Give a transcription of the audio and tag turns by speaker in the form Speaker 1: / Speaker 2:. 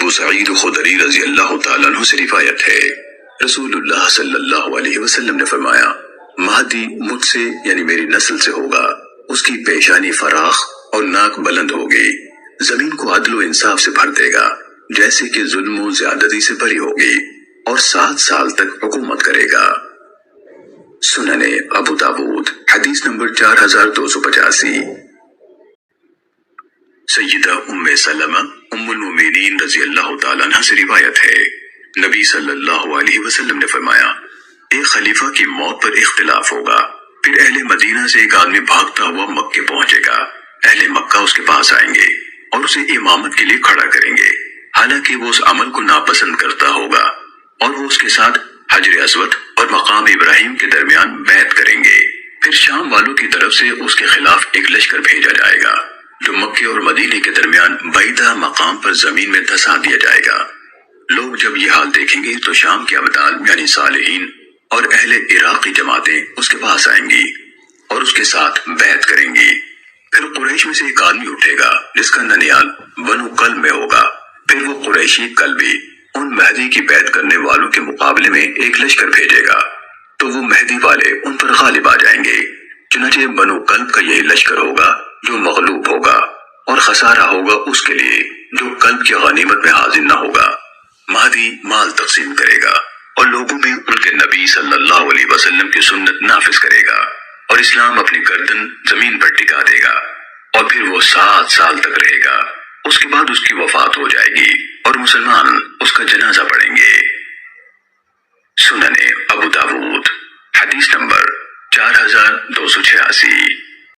Speaker 1: ابو سعید خدری رضی اللہ تعالیٰ عنہ سے روایت ہے، رسول اللہ صلی اللہ علیہ وسلم نے فرمایا، مہدی مجھ سے یعنی میری نسل سے ہوگا، اس کی پیشانی فراخ اور ناک بلند ہوگی، زمین کو عدل و انصاف سے بھر دے گا جیسے کہ ظلم و زیادتی سے بری ہوگی، اور 7 سال تک حکومت کرے گا۔ سنن ابو داود حدیث نمبر 4285۔ سیدہ ام سلمہ ام المؤمنین رضی اللہ تعالیٰ عنہ سے روایت ہے، نبی صلی اللہ علیہ وسلم نے فرمایا، ایک خلیفہ کی موت پر اختلاف ہوگا، پھر اہل مدینہ سے ایک آدمی بھاگتا ہوا مکے پہنچے گا، اہل مکہ اس کے پاس آئیں گے اور اسے امامت کے لیے کھڑا کریں گے، حالانکہ وہ اس عمل کو ناپسند کرتا ہوگا، اور وہ اس کے ساتھ حجر اسود اور مقام ابراہیم کے درمیان بیعت کریں گے۔ پھر شام والوں کی طرف سے اس کے خلاف ایک لشکر بھیجا جائے گا جو مکے اور مدینے کے درمیان بعیدہ مقام پر زمین میں دھسا دیا جائے گا۔ لوگ جب یہ حال دیکھیں گے تو شام کے ابدال یعنی صالحین اور اہل عراق کی جماعتیں اس کے پاس آئیں گی اور اس کے ساتھ بیعت کریں گی۔ پھر قریش میں سے ایک آدمی اٹھے گا جس کا ننیال بنو کلب میں ہوگا، پھر وہ قریشی کلبی ان مہدی کی بیعت کرنے والوں کے مقابلے میں ایک لشکر بھیجے گا تو وہ مہدی والے ان پر غالب آ جائیں گے، چنانچہ بنو کلب کا یہی لشکر ہوگا جو مغلوب ہوگا، اور خسارہ ہوگا اس کے لیے جو کلب کی غنیمت میں حاضر نہ ہوگا۔ مہدی مال تقسیم کرے گا اور لوگوں میں ان کے نبی صلی اللہ علیہ وسلم کی سنت نافذ کرے گا، اور اسلام اپنی گردن زمین پر ٹکا دے گا، اور پھر وہ 7 سال تک رہے گا۔ اس کے بعد اس کی وفات ہو جائے گی اور مسلمان اس کا جنازہ پڑھیں گے۔ سنن ابو داود حدیث نمبر 4286۔